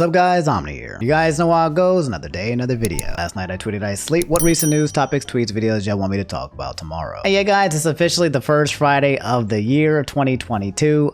What's up guys, Omni here. You guys know how it goes, another day, another video. Last night I tweeted I sleep what recent news, topics, tweets, videos y'all want me to talk about tomorrow. Hey yeah guys, it's officially the first Friday of the year of 2022.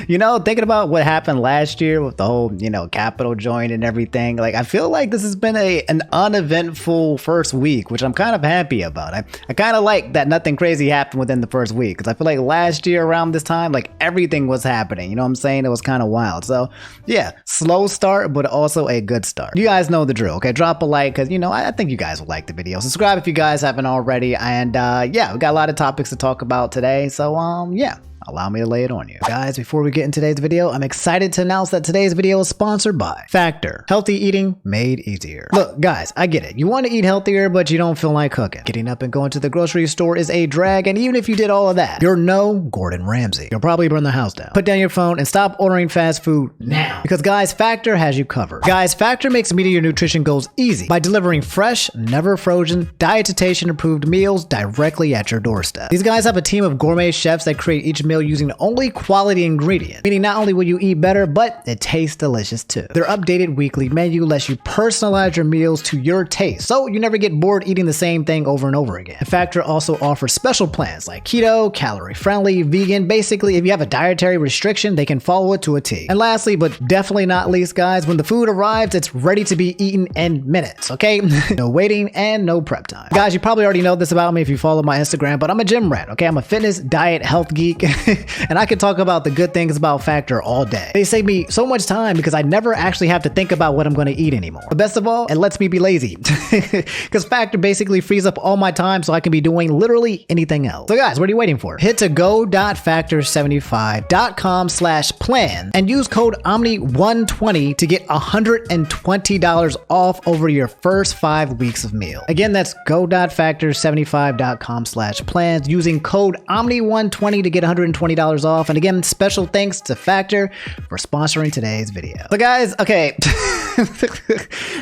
You know, thinking about what happened last year with the whole, Capitol join and everything, like I feel like this has been an uneventful first week, which I'm kind of happy about. I kind of like that nothing crazy happened within the first week, because I feel like last year around this time, like everything was happening, you know what I'm saying? It was kind of wild. So yeah, slow start, but also a good start. You guys know the drill, okay? Drop a like, because, I think you guys will like the video. Subscribe if you guys haven't already. And yeah, we got a lot of topics to talk about today. So yeah. Allow me to lay it on you. Guys, before we get into today's video, I'm excited to announce that today's video is sponsored by Factor. Healthy eating made easier. Look, guys, I get it. You want to eat healthier, but you don't feel like cooking. Getting up and going to the grocery store is a drag, and even if you did all of that, you're no Gordon Ramsay. You'll probably burn the house down. Put down your phone and stop ordering fast food now. Because guys, Factor has you covered. Guys, Factor makes meeting your nutrition goals easy by delivering fresh, never frozen, dietitian approved meals directly at your doorstep. These guys have a team of gourmet chefs that create each meal using only quality ingredients, meaning not only will you eat better, but it tastes delicious too. Their updated weekly menu lets you personalize your meals to your taste, so you never get bored eating the same thing over and over again. Factor also offers special plans like keto, calorie friendly, vegan. Basically, if you have a dietary restriction, they can follow it to a T. And lastly, but definitely not least, guys, when the food arrives, it's ready to be eaten in minutes, okay? No waiting and no prep time. Guys, you probably already know this about me if you follow my Instagram, but I'm a gym rat, okay? I'm a fitness, diet, health geek. And I could talk about the good things about Factor all day. They save me so much time because I never actually have to think about what I'm going to eat anymore. But best of all, it lets me be lazy. Because Factor basically frees up all my time so I can be doing literally anything else. So guys, what are you waiting for? Head to go.factor75.com/plan and use code OMNI120 to get $120 off over your first 5 weeks of meal. Again, that's go.factor75.com/plans using code OMNI120 to get $120 off. And again, special thanks to Factor for sponsoring today's video. So guys, okay.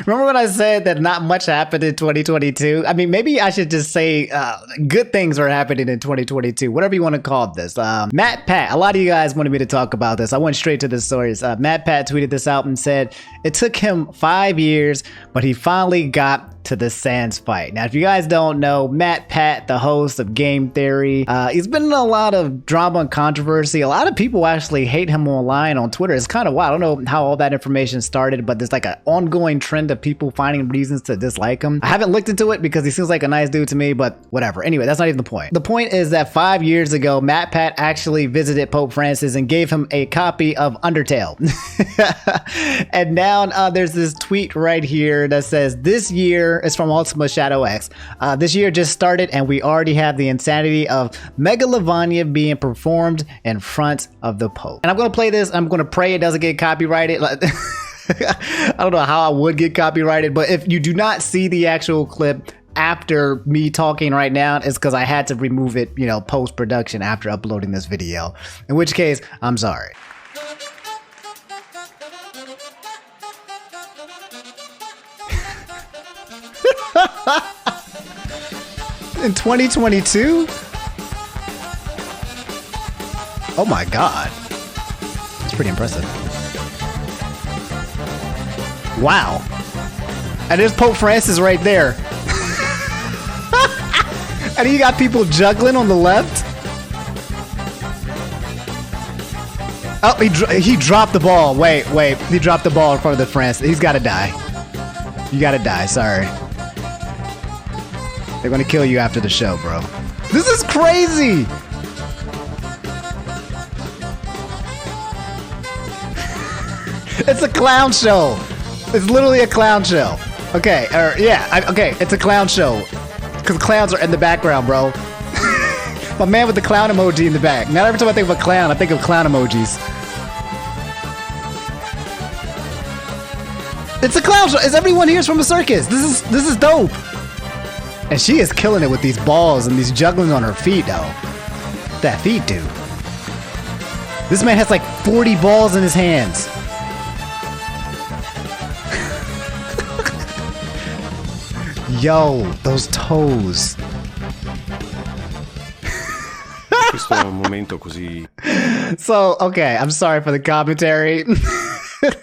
Remember when I said that not much happened in 2022? I mean, maybe I should just say good things are happening in 2022, whatever you want to call this. MatPat, a lot of you guys wanted me to talk about this. I went straight to the stories. MatPat tweeted this out and said it took him 5 years, but he finally got to the Sans fight. Now, if you guys don't know, MatPat, the host of Game Theory, he's been in a lot of drama and controversy. A lot of people actually hate him online on Twitter. It's kind of wild. I don't know how all that information started, but there's like an ongoing trend of people finding reasons to dislike him. I haven't looked into it because he seems like a nice dude to me, but whatever. Anyway, that's not even the point. The point is that 5 years ago, MatPat actually visited Pope Francis and gave him a copy of Undertale. And now there's this tweet right here that says, this year, it's from Ultima Shadow X. This year just started and we already have the insanity of Megalovania being performed in front of the Pope. And I'm going to play this. I'm going to pray it doesn't get copyrighted. I don't know how I would get copyrighted, but if you do not see the actual clip after me talking right now, it's because I had to remove it, post-production after uploading this video. In which case, I'm sorry. In 2022? Oh my god. It's pretty impressive. Wow. And there's Pope Francis right there. And you got people juggling on the left. Oh, he dropped the ball. Wait. He dropped the ball in front of the Francis. He's gotta die. You gotta die, sorry. They're gonna kill you after the show, bro. This is crazy! It's a clown show. It's literally a clown show. Okay, okay, it's a clown show. Because clowns are in the background, bro. My man with the clown emoji in the back. Now every time I think of a clown, I think of clown emojis. It's a clown show. Is everyone here from a circus? This is dope. And she is killing it with these balls and these juggling on her feet, though. That feet do. This man has like 40 balls in his hands. Yo, those toes. Questo è un momento così. So, okay, I'm sorry for the commentary.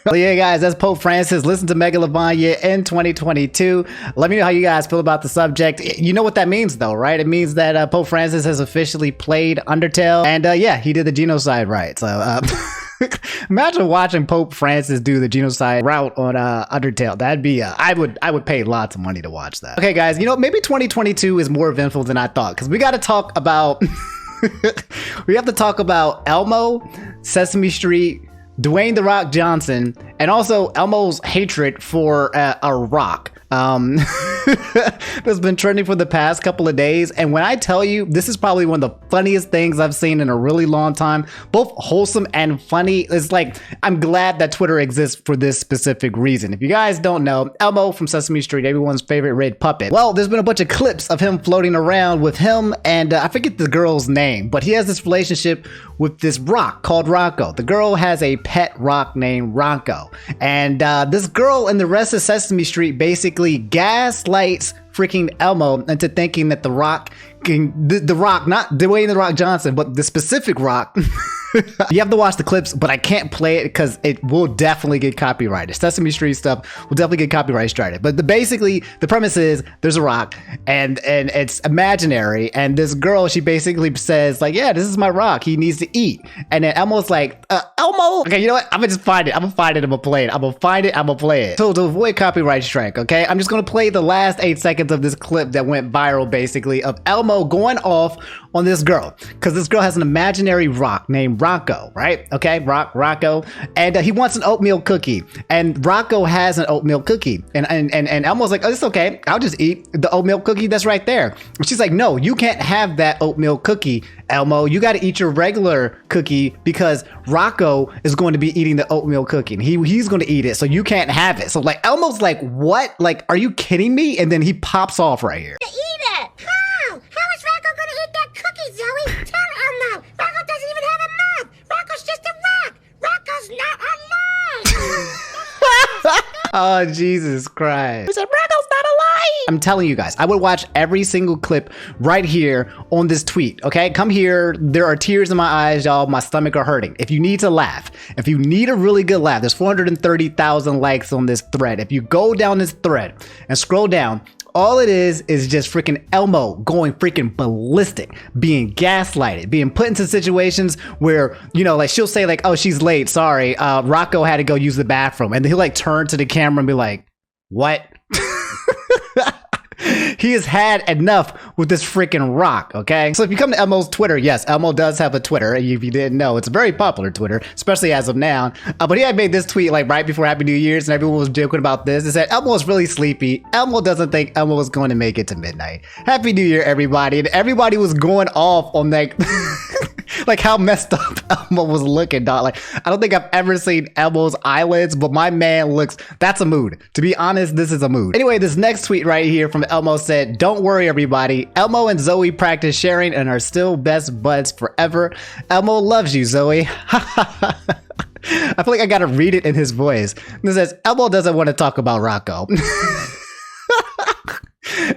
Well, yeah, guys, that's Pope Francis. Listen to Megalovania in 2022. Let me know how you guys feel about the subject. You know what that means, though, right? It means that Pope Francis has officially played Undertale, and yeah, he did the genocide right. So imagine watching Pope Francis do the genocide route on Undertale. That'd be I would pay lots of money to watch that. Okay, guys, you know, maybe 2022 is more eventful than I thought, because we got to talk about we have to talk about Elmo, Sesame Street, Dwayne "The Rock" Johnson, and also Elmo's hatred for a rock. That's been trending for the past couple of days, and when I tell you, this is probably one of the funniest things I've seen in a really long time, both wholesome and funny. It's like, I'm glad that Twitter exists for this specific reason. If you guys don't know, Elmo from Sesame Street, everyone's favorite red puppet, well, there's been a bunch of clips of him floating around with him and I forget the girl's name, but he has this relationship with this rock called Rocco. The girl has a pet rock named Rocco, and this girl and the rest of Sesame Street basically gaslights freaking Elmo into thinking that the rock the rock, not Dwayne "The Rock" Johnson, but the specific rock. You have to watch the clips, but I can't play it because it will definitely get copyrighted. Sesame Street stuff will definitely get copyright striked. But basically, the premise is there's a rock and it's imaginary, and this girl, she basically says like, yeah, this is my rock, he needs to eat. And then Elmo's like, Elmo, okay, you know what? I'm gonna just find it. I'm gonna find it. I'm gonna play it. I'm gonna find it. I'm gonna play it. So to avoid copyright strike, okay, I'm just gonna play the last 8 seconds of this clip that went viral, basically, of Elmo going off on this girl, because this girl has an imaginary rock named Rocco, right? Okay, Rocco, and he wants an oatmeal cookie, and Rocco has an oatmeal cookie, and Elmo's like, oh, it's okay, I'll just eat the oatmeal cookie that's right there. And she's like, no, you can't have that oatmeal cookie, Elmo. You got to eat your regular cookie because Rocco is going to be eating the oatmeal cookie, and he's going to eat it, so you can't have it. So like, Elmo's like, what? Like, are you kidding me? And then he pops off right here. Eat it! How? How is Rocco gonna eat that cookie, Zoe? Tell Elmo! Rocco doesn't even have a mouth! Rocco's just a rock! Rocco's not alive! Oh, Jesus Christ. He said, Rocco's not alive! I'm telling you guys, I would watch every single clip right here on this tweet, okay? Come here. There are tears in my eyes, y'all. My stomach are hurting. If you need to laugh, if you need a really good laugh, there's 430,000 likes on this thread. If you go down this thread and scroll down, all it is just freaking Elmo going freaking ballistic, being gaslighted, being put into situations where, you know, like she'll say like, oh, she's late, sorry, Rocco had to go use the bathroom, and then he'll like turn to the camera and be like, what? He has had enough with this freaking rock, okay? So if you come to Elmo's Twitter, yes, Elmo does have a Twitter. If you didn't know, it's a very popular Twitter, especially as of now. But he had made this tweet like right before Happy New Year's, and everyone was joking about this. It said, Elmo is really sleepy. Elmo doesn't think Elmo is going to make it to midnight. Happy New Year, everybody. And everybody was going off on like, like how messed up Elmo was looking, dog. Like, I don't think I've ever seen Elmo's eyelids, but my man looks, that's a mood. To be honest, this is a mood. Anyway, this next tweet right here from Elmo said, don't worry, everybody. Elmo and Zoe practice sharing and are still best buds forever. Elmo loves you, Zoe. I feel like I gotta read it in his voice. It says, Elmo doesn't want to talk about Rocco.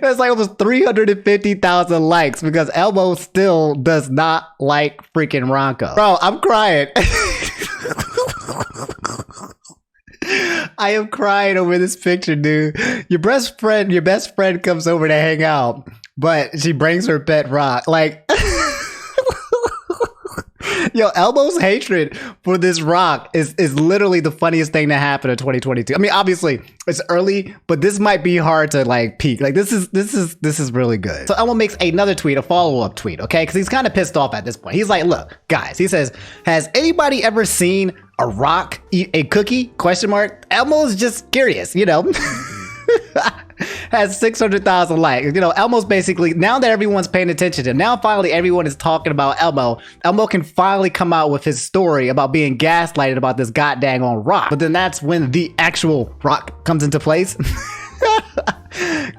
That's like almost 350,000 likes because Elmo still does not like freaking Rocco. Bro, I'm crying. I am crying over this picture, dude. Your best friend comes over to hang out, but she brings her pet rock. Like, yo, Elmo's hatred for this rock is literally the funniest thing to happen in 2022. I mean, obviously it's early, but this might be hard to like peak. Like this is really good. So Elmo makes another tweet, a follow-up tweet, okay? Because he's kind of pissed off at this point. He's like, look, guys, he says, has anybody ever seen a rock eat a cookie? Question mark. Elmo's just curious, you know. Has 600,000 likes. You know, Elmo's basically, now that everyone's paying attention to him, now finally everyone is talking about Elmo. Elmo can finally come out with his story about being gaslighted about this goddamn on rock. But then that's when the actual rock comes into place.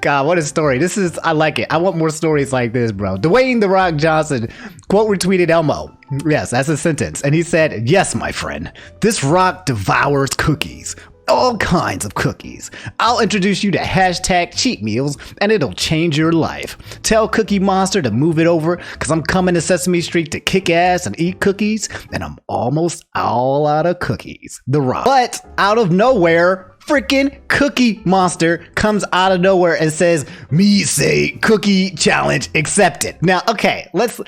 God, what a story. This is, I like it. I want more stories like this, bro. Dwayne "The Rock" Johnson quote retweeted Elmo. Yes, that's a sentence. And he said, yes, my friend, this rock devours cookies. all kinds of cookies. I'll introduce you to hashtag cheat meals and it'll change your life. Tell Cookie Monster to move it over because I'm coming to Sesame Street to kick ass and eat cookies and I'm almost all out of cookies. The Rock. But out of nowhere, freaking Cookie Monster comes out of nowhere and says, "Me say cookie challenge accepted." Now, okay, let's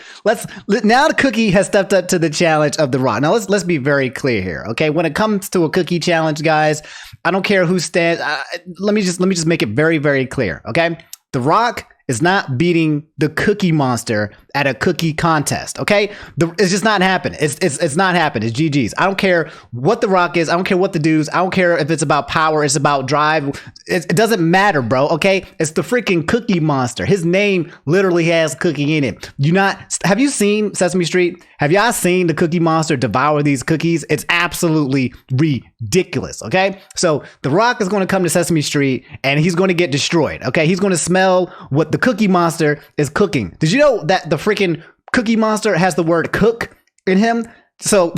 now the Cookie has stepped up to the challenge of the Rock. Now let's be very clear here, okay? When it comes to a cookie challenge, guys, I don't care who stands. Let me just make it very, very clear, okay? The Rock is not beating the Cookie Monster at a cookie contest, okay? It's just not happening. It's not happening. It's GG's. I don't care what The Rock is. I don't care what the dudes. I don't care if it's about power. It's about drive. It doesn't matter, bro, okay? It's the freaking Cookie Monster. His name literally has cookie in it. Have you seen Sesame Street? Have y'all seen the Cookie Monster devour these cookies? It's absolutely ridiculous, okay? So The Rock is going to come to Sesame Street and he's going to get destroyed, okay? He's going to smell what the Cookie Monster is cooking. Did you know that the freaking Cookie Monster has the word cook in him? So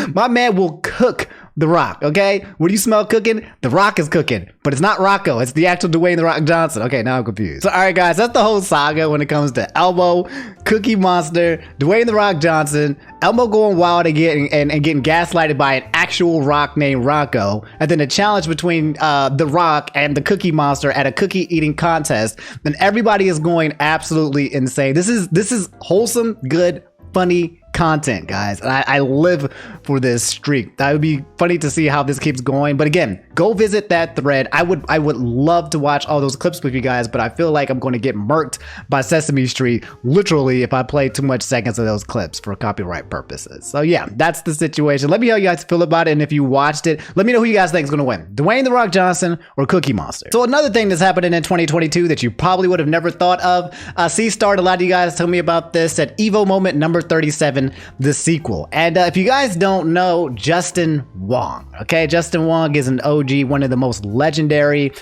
my man will cook The Rock, okay? What do you smell cooking? The Rock is cooking, but it's not Rocco. It's the actual Dwayne The Rock Johnson. Okay, now I'm confused. So, all right, guys, that's the whole saga when it comes to Elmo, Cookie Monster, Dwayne The Rock Johnson, Elmo going wild again and getting gaslighted by an actual rock named Rocco, and then a challenge between The Rock and the Cookie Monster at a cookie eating contest, and everybody is going absolutely insane. This is wholesome, good, funny content, guys. And I live for this streak. That would be funny to see how this keeps going. But again, go visit that thread. I would love to watch all those clips with you guys, but I feel like I'm going to get murked by Sesame Street literally if I play too much seconds of those clips for copyright purposes. So yeah, that's the situation. Let me know how you guys feel about it, and if you watched it, let me know who you guys think is going to win, Dwayne The Rock Johnson or Cookie Monster. So another thing that's happening in 2022 that you probably would have never thought of, C-Start, a lot of you guys told me about this at Evo Moment number 37, the sequel. And if you guys don't know Justin Wong, okay, Justin Wong is an OG, one of the most legendary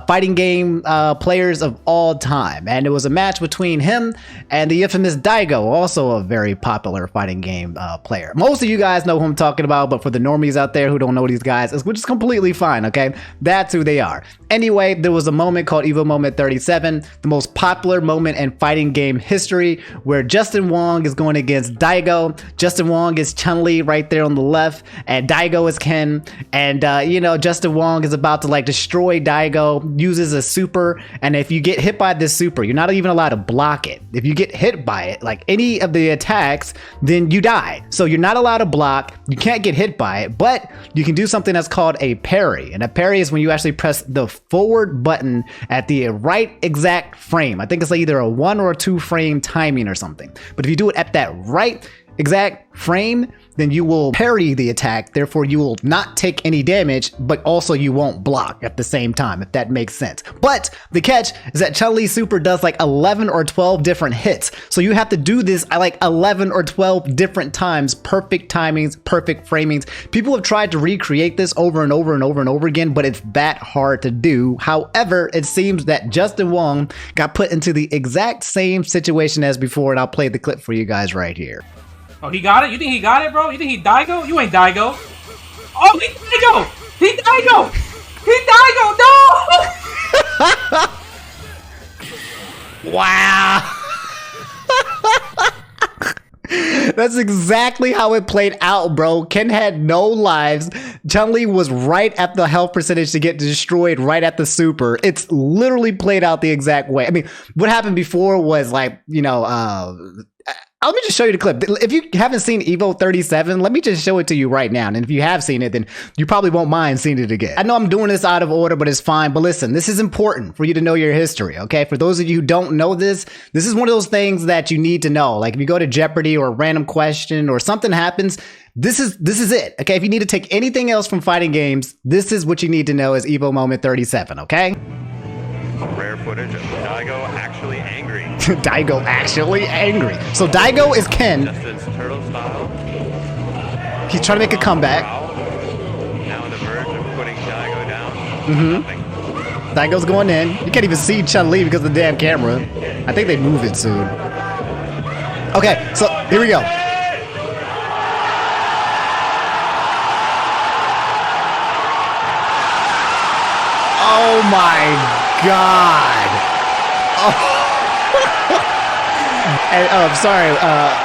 fighting game players of all time, and it was a match between him and the infamous Daigo, also a very popular fighting game player. Most of you guys know who I'm talking about, but for the normies out there who don't know these guys, which is completely fine, okay, that's who they are. Anyway, there was a moment called Evo Moment 37, the most popular moment in fighting game history, where Justin Wong is going against Daigo. Justin Wong is Chun-Li right there on the left, and Daigo is Ken. And you know, Justin Wong is about to like destroy Daigo, uses a super, and if you get hit by this super, you're not even allowed to block it. If you get hit by it, like any of the attacks, then you die. So you're not allowed to block, you can't get hit by it, but you can do something that's called a parry. And a parry is when you actually press the forward button at the right exact frame. I think it's like either a 1 or a 2 frame timing or something. But if you do it at that right exact frame, then you will parry the attack, therefore you will not take any damage, but also you won't block at the same time, if that makes sense. But the catch is that Chun-Li super does like 11 or 12 different hits, so you have to do this like 11 or 12 different times, perfect timings, perfect framings. People have tried to recreate this over and over and over and over again, but it's that hard to do. However, it seems that Justin Wong got put into the exact same situation as before, and I'll play the clip for you guys right here. Oh, he got it? You think he got it, bro? You think he Daigo? You ain't Daigo. Oh, he Daigo! He Daigo! He Daigo! No! Wow. That's exactly how it played out, bro. Ken had no lives. Chun-Li was right at the health percentage to get destroyed right at the super. It's literally played out the exact way. I mean, what happened before was like, you know, let me just show you the clip. If you haven't seen Evo 37, let me just show it to you right now. And if you have seen it, then you probably won't mind seeing it again. I know I'm doing this out of order, but it's fine. But listen, this is important for you to know your history, okay? For those of you who don't know this is one of those things that you need to know. Like if you go to Jeopardy or a random question or something happens, this is it, okay? If you need to take anything else from fighting games, this is what you need to know is Evo Moment 37, okay? Rare footage of Daigo actually angry. Daigo actually angry. So Daigo is Ken. Justin's turtle style. He's trying to make a comeback. Now on the verge of putting Daigo down. Daigo's going in. You can't even see Chun-Li because of the damn camera. I think they move it soon. Okay, so here we go. my God. And, oh, I'm sorry,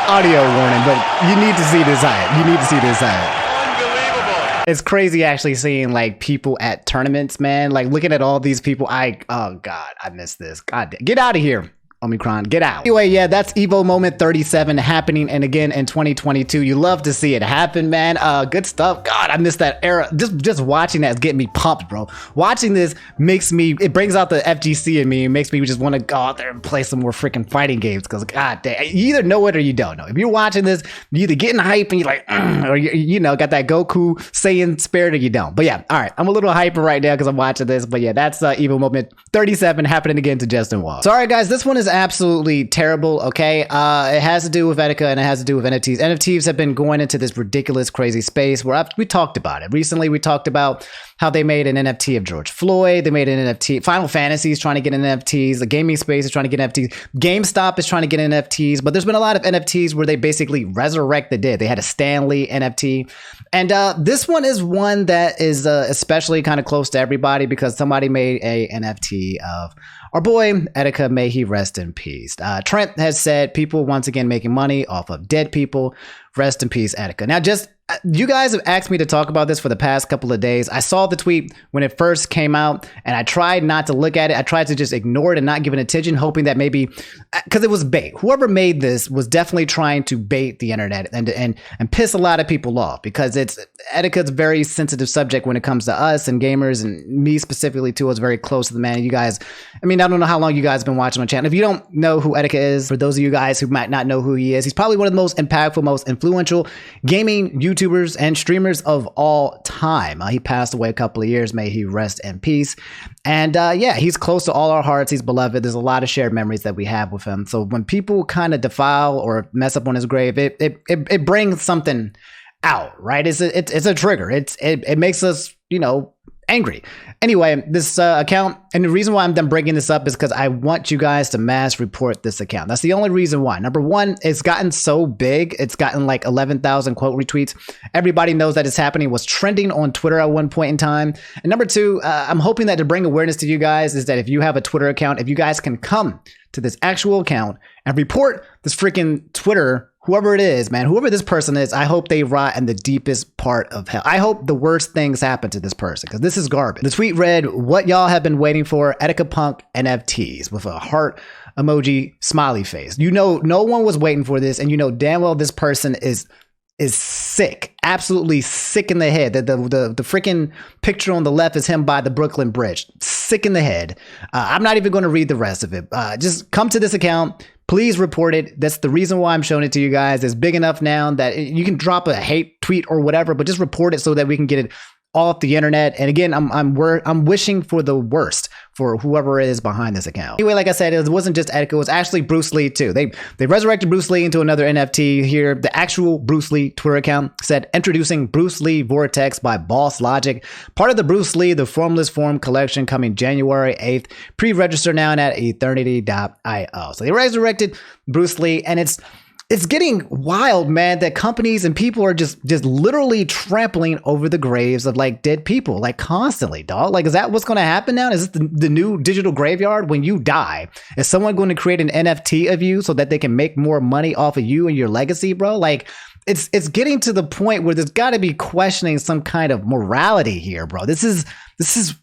audio warning, but you need to see this hype. You need to see this hype. Unbelievable. It's crazy actually seeing like people at tournaments, man. Like looking at all these people. Oh God, I miss this. God, get out of here. Omicron, get out. Anyway, yeah, that's Evo Moment 37 happening, and again in 2022. You love to see it happen, man. Good stuff. God, I miss that era. Just watching that is getting me pumped, bro. Watching this it brings out the FGC in me. It makes me just want to go out there and play some more freaking fighting games. Because God damn, you either know it or you don't know. If you're watching this, you either getting hype and you're like, or you know, got that Goku Saiyan spirit, or you don't. But yeah, all right, I'm a little hyper right now because I'm watching this. But yeah, that's Evo Moment 37 happening again to Justin Wong. Sorry guys, this one is absolutely terrible. Okay, it has to do with Etika and it has to do with NFTs. NFTs have been going into this ridiculous, crazy space where we talked about it recently. We talked about how they made an NFT of George Floyd. They made an NFT. Final Fantasy is trying to get NFTs. The gaming space is trying to get NFTs. GameStop is trying to get NFTs. But there's been a lot of NFTs where they basically resurrect the dead. They had a Stan Lee NFT. And this one is one that is especially kind of close to everybody because somebody made a NFT of our boy Etika, may he rest in peace. Trent has said people once again making money off of dead people. Rest in peace, Etika. Now, you guys have asked me to talk about this for the past couple of days. I saw the tweet when it first came out, and I tried not to look at it. I tried to just ignore it and not give it attention, hoping that maybe, because it was bait. Whoever made this was definitely trying to bait the internet and piss a lot of people off, because Etika's a very sensitive subject when it comes to us and gamers, and me specifically too. I was very close to the man. You guys, I mean, I don't know how long you guys have been watching my channel. If you don't know who Etika is, for those of you guys who might not know who he is, he's probably one of the most impactful, most influential gaming YouTubers and streamers of all time. He passed away a couple of years. May he rest in peace. And yeah, he's close to all our hearts. He's beloved. There's a lot of shared memories that we have with him. So when people kind of defile or mess up on his grave, it brings something out, right? It's a trigger. It makes us, you know, angry. Anyway, this account, and the reason why I'm done bringing this up is because I want you guys to mass report this account. That's the only reason why. Number one, it's gotten so big. It's gotten like 11,000 quote retweets. Everybody knows that it's happening. It was trending on Twitter at one point in time. And number two, I'm hoping that to bring awareness to you guys is that if you have a Twitter account, if you guys can come to this actual account and report this freaking Twitter, whoever it is, man, whoever this person is, I hope they rot in the deepest part of hell. I hope the worst things happen to this person, because this is garbage. The tweet read, "What y'all have been waiting for, Etika Punk NFTs," with a heart emoji smiley face. You know, no one was waiting for this, and you know damn well this person is sick, absolutely sick in the head. The freaking picture on the left is him by the Brooklyn Bridge. Sick in the head. I'm not even going to read the rest of it. Just come to this account. Please report it. That's the reason why I'm showing it to you guys. It's big enough now that you can drop a hate tweet or whatever, but just report it so that we can get it off the internet. And again, I'm wishing for the worst for whoever is behind this account. Anyway, like I said, it wasn't just Etika, it was actually Bruce Lee too. They resurrected Bruce Lee into another NFT here. The actual Bruce Lee Twitter account said, "Introducing Bruce Lee Vortex by Boss Logic, part of the Bruce Lee The Formless Form collection, coming January 8th. Pre-register now at eternity.io." So they resurrected Bruce Lee, and it's getting wild, man, that companies and people are just literally trampling over the graves of like dead people, like constantly, dog. Like, is that what's going to happen now? Is this the new digital graveyard? When you die, is someone going to create an NFT of you so that they can make more money off of you and your legacy, bro? Like, it's getting to the point where there's got to be questioning some kind of morality here, bro. This is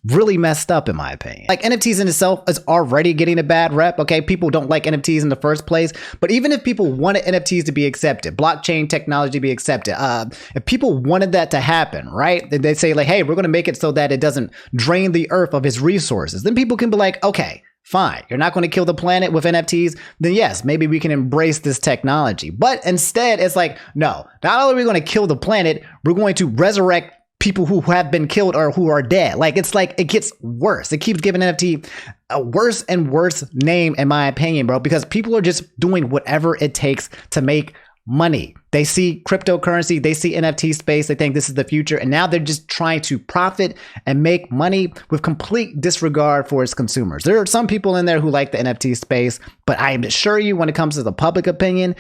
really messed up, in my opinion. Like, NFTs in itself is already getting a bad rep. Okay, people don't like NFTs in the first place, but even if people wanted NFTs to be accepted, blockchain technology to be accepted, if people wanted that to happen, right? They say like, hey, we're going to make it so that it doesn't drain the earth of its resources. Then people can be like, okay, fine, you're not going to kill the planet with NFTs, then yes, maybe we can embrace this technology. But instead, it's like, no, not only are we going to kill the planet, we're going to resurrect people who have been killed or who are dead. Like, it's like, it gets worse. It keeps giving NFT a worse and worse name, in my opinion, bro, because people are just doing whatever it takes to make money. They see cryptocurrency, they see NFT space, they think this is the future, and now they're just trying to profit and make money with complete disregard for its consumers. There are some people in there who like the NFT space, but I assure you, when it comes to the public opinion,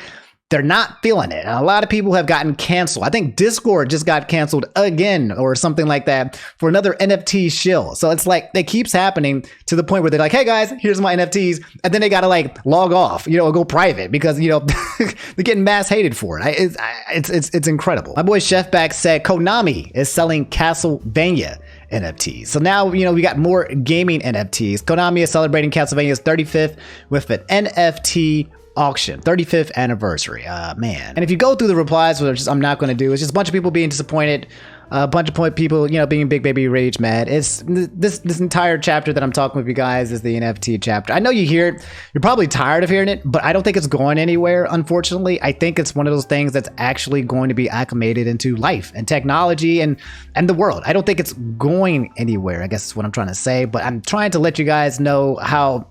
they're not feeling it. And a lot of people have gotten canceled. I think Discord just got canceled again or something like that for another NFT shill. So it's like it keeps happening to the point where they're like, hey guys, here's my NFTs. And then they got to like log off, you know, or go private because, you know, they're getting mass hated for it. It's incredible. My boy Chefback said Konami is selling Castlevania NFTs. So now, you know, we got more gaming NFTs. Konami is celebrating Castlevania's 35th with an NFT auction, 35th anniversary. Man. And if you go through the replies, which I'm not going to do, it's just a bunch of people being disappointed, a bunch of people, you know, being big baby rage mad. It's this entire chapter that I'm talking with you guys is the NFT chapter. I know you hear it, you're probably tired of hearing it, but I don't think it's going anywhere, unfortunately. I think it's one of those things that's actually going to be acclimated into life and technology and the world. I don't think it's going anywhere, I guess is what I'm trying to say, but I'm trying to let you guys know how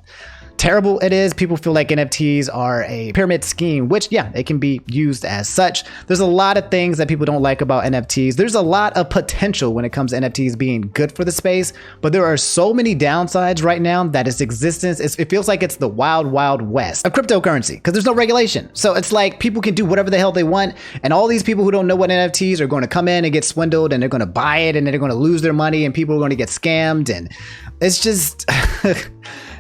terrible it is. People feel like NFTs are a pyramid scheme, which, yeah, it can be used as such. There's a lot of things that people don't like about NFTs. There's a lot of potential when it comes to NFTs being good for the space, but there are so many downsides right now that its existence, it feels like it's the wild, wild west of cryptocurrency because there's no regulation. So it's like people can do whatever the hell they want, and all these people who don't know what NFTs are going to come in and get swindled, and they're going to buy it, and they're going to lose their money, and people are going to get scammed, and it's just...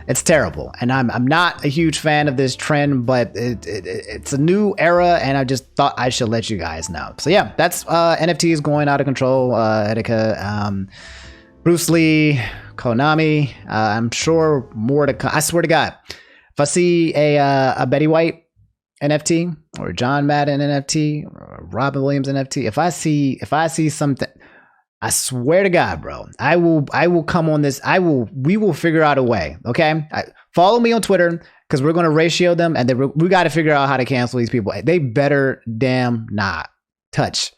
It's terrible, and I'm not a huge fan of this trend, but it's a new era, and I just thought I should let you guys know. So yeah, that's NFTs going out of control. Etika, Bruce Lee, Konami. I'm sure more to come. I swear to God, if I see a Betty White NFT or John Madden NFT or Robin Williams NFT, if I see something, I swear to God, bro, I will come on this. We will figure out a way. Okay. Follow me on Twitter because we're going to ratio them, and then we got to figure out how to cancel these people. They better damn not touch.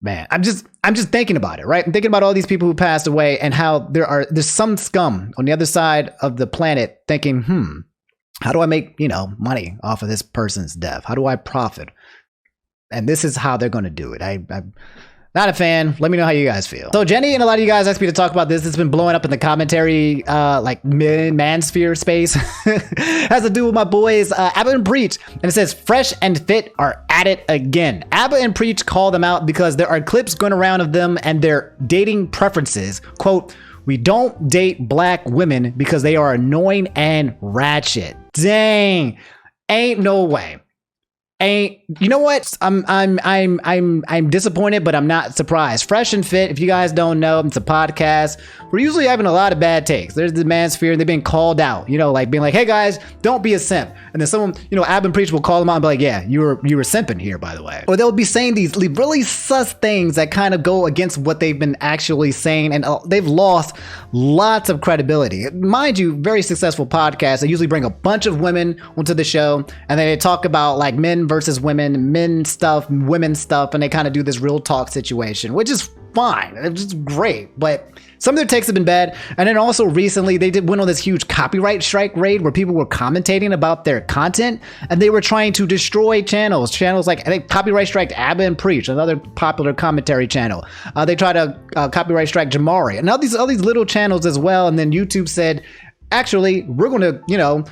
Man, I'm just thinking about it, right? I'm thinking about all these people who passed away and how there's some scum on the other side of the planet thinking, how do I make, you know, money off of this person's death? How do I profit? And this is how they're going to do it. I'm not a fan. Let me know how you guys feel. So Jenny and a lot of you guys asked me to talk about this. It's been blowing up in the commentary, like mansphere space. Has to do with my boys, Abba and Preach. And it says, Fresh and Fit are at it again. Abba and Preach call them out because there are clips going around of them and their dating preferences. Quote, we don't date black women because they are annoying and ratchet. Dang. Ain't no way. You know what? I'm disappointed, but I'm not surprised. Fresh and Fit, if you guys don't know, it's a podcast. We're usually having a lot of bad takes. There's the mansphere, and they've been called out, you know, like being like, hey guys, don't be a simp. And then someone, you know, Ab and Preach will call them out and be like, yeah, you were simping here, by the way. Or they'll be saying these really sus things that kind of go against what they've been actually saying, and they've lost lots of credibility. Mind you, very successful podcasts. They usually bring a bunch of women onto the show, and then they talk about like men versus women, men stuff, women stuff, and they kind of do this real talk situation, which is fine. It's just great, but some of their takes have been bad. And then also recently they went on this huge copyright strike raid where people were commentating about their content, and they were trying to destroy channels like, I think, copyright strike Abba and Preach, another popular commentary channel. They tried to copyright strike Jamari and all these little channels as well. And then YouTube said, actually, we're going to, you know,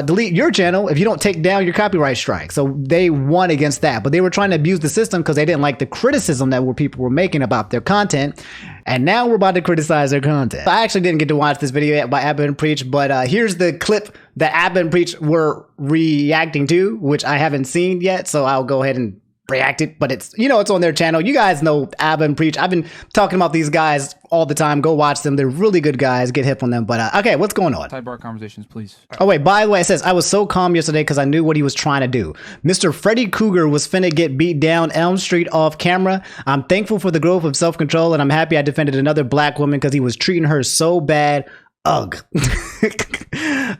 delete your channel if you don't take down your copyright strike. So they won against that, but they were trying to abuse the system because they didn't like the criticism that people were making about their content. And now we're about to criticize their content. I actually didn't get to watch this video yet by Abba and Preach, but here's the clip that Abba and Preach were reacting to, which I haven't seen yet. So I'll go ahead and reacted, but it's, you know, it's on their channel. You guys know Abba and Preach. I've been talking about these guys all the time. Go watch them. They're really good guys. Get hip on them. But okay, what's going on? Sidebar conversations, please. Oh wait, by the way, it says, I was so calm yesterday because I knew what he was trying to do. Mr. Freddy Cougar was finna get beat down Elm Street off camera. I'm thankful for the growth of self-control, and I'm happy I defended another black woman because he was treating her so bad. Ugh.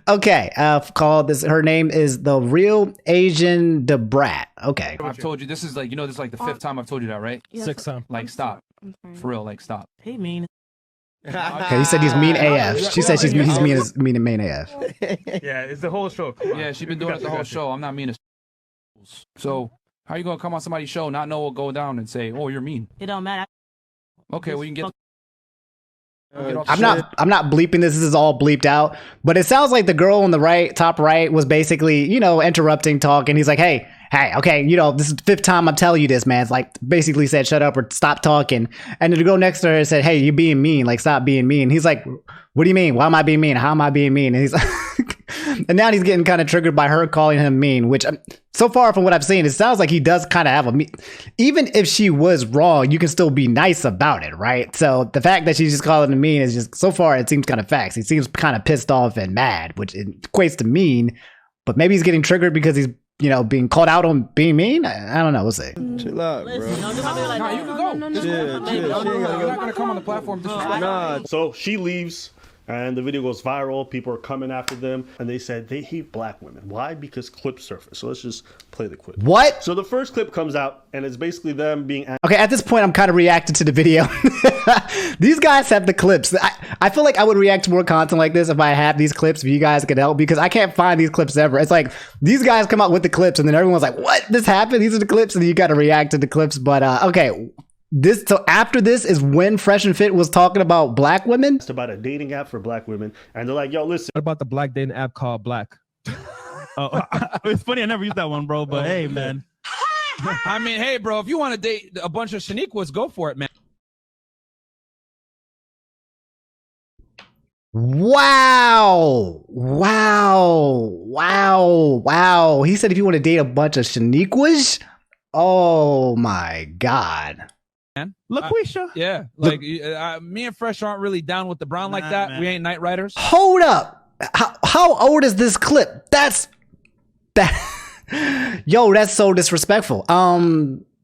Okay, called this. Her name is the Real Asian Debrat. Okay. I've told you this is like, you know, this is like the fifth time I've told you that, right? Yeah, sixth time. Like, stop. For real, like, stop. Hey, mean. Okay, he said he's mean AF. She said he's mean and main AF. Yeah, it's the whole show. Yeah, she's been doing it the whole show. I'm not mean as. So how you gonna come on somebody's show, not know what go down, and say, "Oh, you're mean"? It don't matter. Okay, well you can get. I'm not bleeping this. This is all bleeped out. But it sounds like the girl on the right, top right, was basically, you know, interrupting talk, and he's like, "Hey, hey, okay, you know, this is the 5th time I'm telling you this, man. It's like basically said, shut up or stop talking. And then the girl next to her said, hey, you're being mean. Like, stop being mean. He's like, what do you mean? Why am I being mean? How am I being mean? And he's and now he's getting kind of triggered by her calling him mean, which so far from what I've seen, it sounds like he does kind of have a even if she was wrong, you can still be nice about it, right? So the fact that she's just calling him mean is just, so far it seems kind of facts. He seems kind of pissed off and mad, which equates to mean, but maybe he's getting triggered because he's, you know, being called out on being mean. I don't know. We'll see. Chill out, bro. Nah, you can go. Chill. You're not gonna come on the platform. Nah. So she leaves, and the video goes viral. People are coming after them, and they said they hate black women. Why? Because clips surface. So let's just play the clip. What? So the first clip comes out, and it's basically them being... Okay, at this point, I'm kind of reacting to the video. These guys have the clips. I feel like I would react to more content like this if I had these clips, if you guys could help, because I can't find these clips ever. It's like, these guys come out with the clips, and then everyone's like, what? This happened? These are the clips, and you got to react to the clips. But, okay. So after this is when Fresh and Fit was talking about black women. It's about a dating app for black women, and they're like, yo, listen. What about the black dating app called Black? Oh, it's funny. I never used that one, bro. But hey, man. I mean, hey, bro, if you want to date a bunch of Shaniquas, go for it, man. Wow. He said if you want to date a bunch of Shaniquas, oh my God. Man. LaQuisha. Yeah, like me and Fresh aren't really down with the brown like that. Man. We ain't Night Riders. Hold up. How old is this clip? Yo, that's so disrespectful.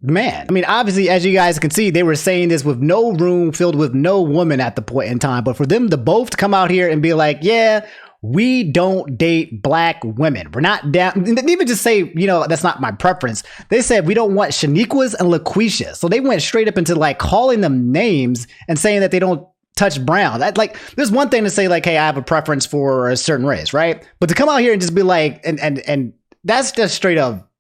Man, I mean, obviously, as you guys can see, they were saying this with no room filled with no woman at the point in time. But for them to both come out here and be like, yeah, we don't date black women. We're not down. They didn't even just say, you know, that's not my preference. They said we don't want Shaniquas and LaQuisha. So they went straight up into like calling them names and saying that they don't touch brown. That, like, there's one thing to say like, hey, I have a preference for a certain race, right? But to come out here and just be like, and that's just straight up,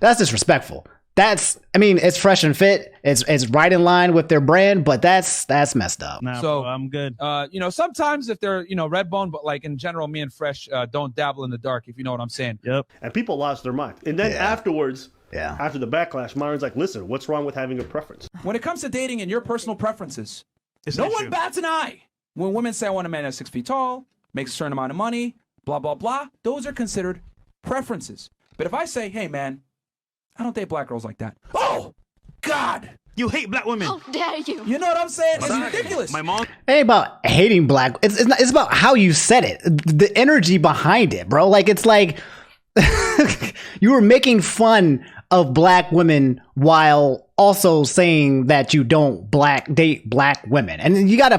that's disrespectful. I mean, it's Fresh and Fit. It's right in line with their brand, but that's messed up. Nah, so bro, I'm good. You know, sometimes if they're, you know, red bone, but like in general, me and Fresh don't dabble in the dark, if you know what I'm saying. Yep. And people lost their mind. And then afterwards, Yeah. After the backlash, Myron's like, listen, what's wrong with having a preference? When it comes to dating and your personal preferences, It's no an one issue. bats an eye. When women say I want a man that's 6 feet tall, makes a certain amount of money, blah, blah, blah, those are considered preferences. But if I say, hey, man, I don't date black girls like that. Oh, God. You hate black women. How dare you? You know what I'm saying? It's ridiculous. My mom. It ain't about hating black. It's about how you said it, the energy behind it, bro. Like, it's like you were making fun of black women while also saying that you don't date black women. And you gotta,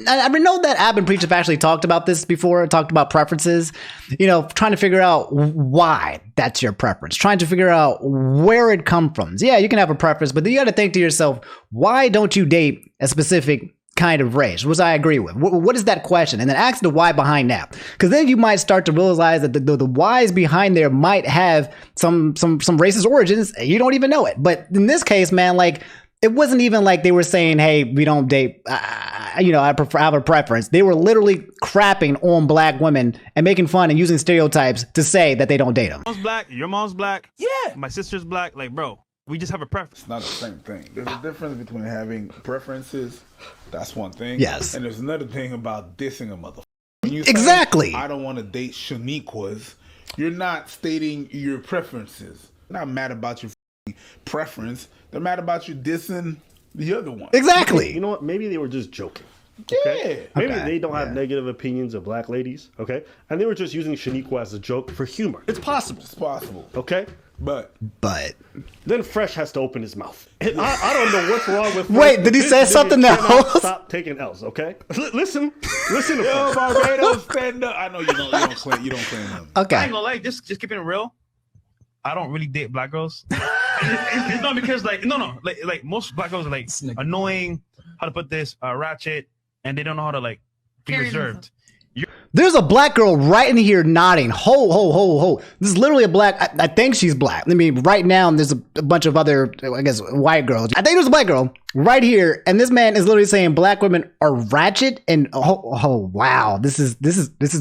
I know that Ab and Preach have actually talked about this before, talked about preferences, you know, trying to figure out why that's your preference, trying to figure out where it comes from. Yeah, you can have a preference, but then you gotta think to yourself, why don't you date a specific kind of race, which I agree with. What is that question? And then ask the why behind that, because then you might start to realize that the whys behind there might have some racist origins. You don't even know it. But in this case, man, like, it wasn't even like they were saying, hey, we don't date, you know, I have a preference. They were literally crapping on black women and making fun and using stereotypes to say that they don't date them. Mom's black. Your mom's black. Yeah. My sister's black. Like, bro, we just have a preference. It's not the same thing. There's a difference between having preferences. That's one thing. Yes. And there's another thing about dissing a motherfucker. When you say, Exactly. I don't want to date Shaniquas, you're not stating your preferences. They're not mad about your preference. They're mad about you dissing the other one. Exactly. You know what? Maybe they were just joking. Okay? Yeah. Maybe Okay. they don't have negative opinions of black ladies. Okay? And they were just using Shaniqua as a joke for humor. It's possible. It's possible. Okay? But Then Fresh has to open his mouth. I don't know what's wrong with. Wait, Fresh. did he This say nigga something cannot else? Stop taking L's, okay? Listen to yo, Fresh. Barbados, stand up. I know you don't claim them. I Okay. ain't gonna lie, just keeping it real. I don't really date black girls. it's not because like most black girls are like annoying. How to put this? Ratchet, and they don't know how to like be reserved. There's a black girl right in here nodding. Ho. This is literally a black. I think she's black. I mean, right now there's a bunch of other, I guess, white girls. I think there's a black girl right here, and this man is literally saying black women are ratchet. And oh wow, this is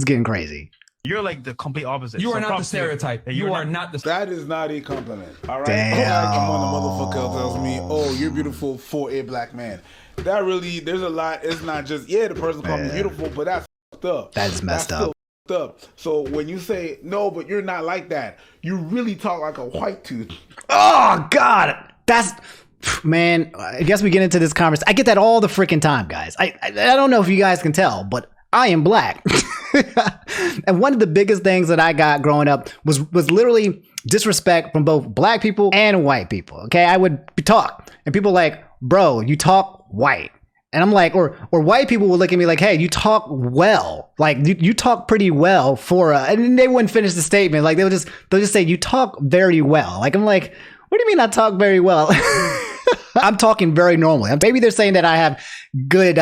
getting crazy. You're like the complete opposite. You So are not the props to you. stereotype. Yeah, You you're are not- not the. That is not a compliment. All right. Damn. Like when the motherfucker tells me, "Oh, you're beautiful for a black man." That really, there's a lot. It's not just the person called me beautiful, but that's fucked up. That's messed still up. fucked up. So when you say no, but you're not like that, you really talk like a white dude. Oh God, that's man. I guess we get into this conversation. I get that all the freaking time, guys. I don't know if you guys can tell, but I am black. And one of the biggest things that I got growing up was literally disrespect from both black people and white people. Okay, I would talk, and people like, bro, you talk white. And I'm like, or white people would look at me like, hey, you talk well. Like you talk pretty well for and they wouldn't finish the statement. Like they'll just say, you talk very well. Like I'm like, what do you mean I talk very well? I'm talking very normally. Maybe they're saying that I have good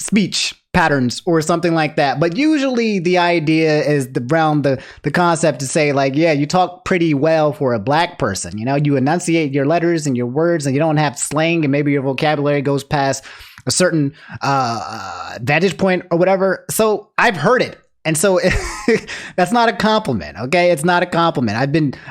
speech patterns or something like that. But usually the idea is the concept to say like, yeah, you talk pretty well for a black person. You know, you enunciate your letters and your words and you don't have slang and maybe your vocabulary goes past a certain vantage point or whatever. So I've heard it. And so that's not a compliment, okay? It's not a compliment.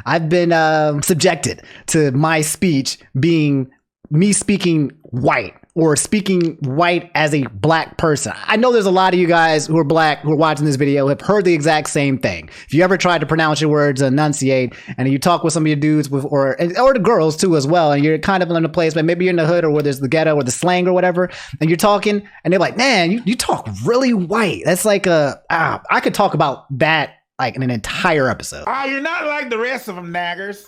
I've been subjected to my speech being me speaking white or speaking white as a black person. I know there's a lot of you guys who are black who are watching this video have heard the exact same thing. If you ever tried to pronounce your words, enunciate, and you talk with some of your dudes with, or the girls too as well, and you're kind of in a place, but maybe you're in the hood or where there's the ghetto or the slang or whatever, and you're talking, and they're like, man, you talk really white. That's like I could talk about that like in an entire episode. You're not like the rest of them, naggers.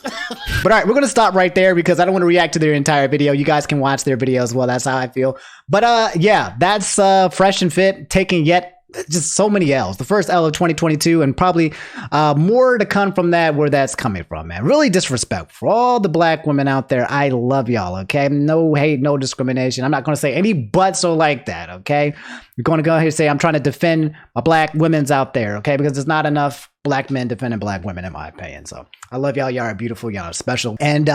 But all right, we're going to stop right there because I don't want to react to their entire video. You guys can watch their video as well. That's how I feel. But yeah, that's Fresh and Fit taking yet just so many L's. The first L of 2022 and probably more to come from that, where that's coming from, man. Really disrespectful for all the black women out there. I love y'all, okay? No hate, no discrimination. I'm not going to say any buts or like that, okay? You're going to go ahead and say I'm trying to defend my black women's out there, okay? Because there's not enough black men defending black women, in my opinion. So I love y'all. Y'all are beautiful. Y'all are special. And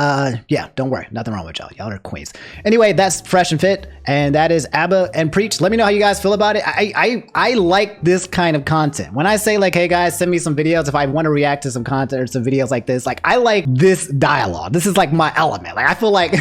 yeah, don't worry. Nothing wrong with y'all. Y'all are queens. Anyway, that's Fresh and Fit. And that is Abba and Preach. Let me know how you guys feel about it. I like this kind of content. When I say like, hey guys, send me some videos if I want to react to some content or some videos like this, like I like this dialogue. This is like my element. Like I feel like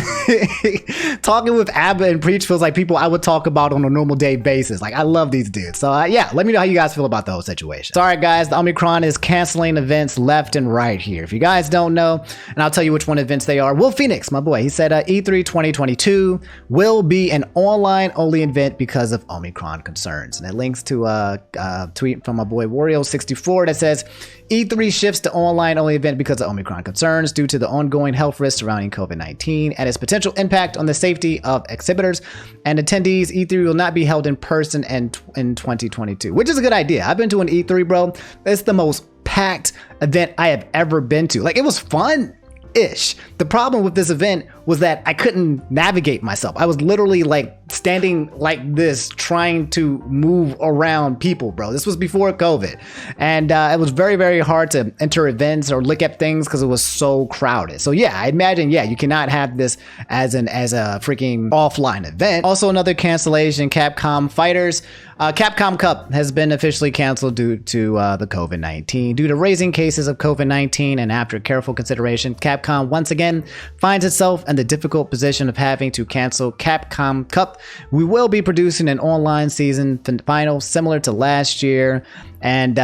talking with Abba and Preach feels like people I would talk about on a normal day basis. Like I love these dudes. So yeah, let me know how you guys feel about the whole situation. So, all right, guys, the Omicron is canceling events left and right here. If you guys don't know, and I'll tell you which one events they are. Will Phoenix, my boy, he said E3 2022 will be an online only event because of Omicron concerns. And it links to a tweet from my boy Wario64 that says E3 shifts to online only event because of Omicron concerns due to the ongoing health risks surrounding COVID-19 and its potential impact on the safety of exhibitors and attendees. E3 will not be held in person in 2022, which is a good idea. I've been to an E3, bro. It's the most packed event I have ever been to. Like, it was fun-ish. The problem with this event was that I couldn't navigate myself. I was literally like standing like this trying to move around people, bro. This was before COVID. And it was very, very hard to enter events or look at things because it was so crowded. So yeah, I imagine, yeah, you cannot have this as a freaking offline event. Also, another cancellation, Capcom Fighters. Capcom Cup has been officially canceled due to the COVID-19. Due to raising cases of COVID-19 and after careful consideration, Capcom once again finds itself in the difficult position of having to cancel Capcom Cup. We will be producing an online season final similar to last year. And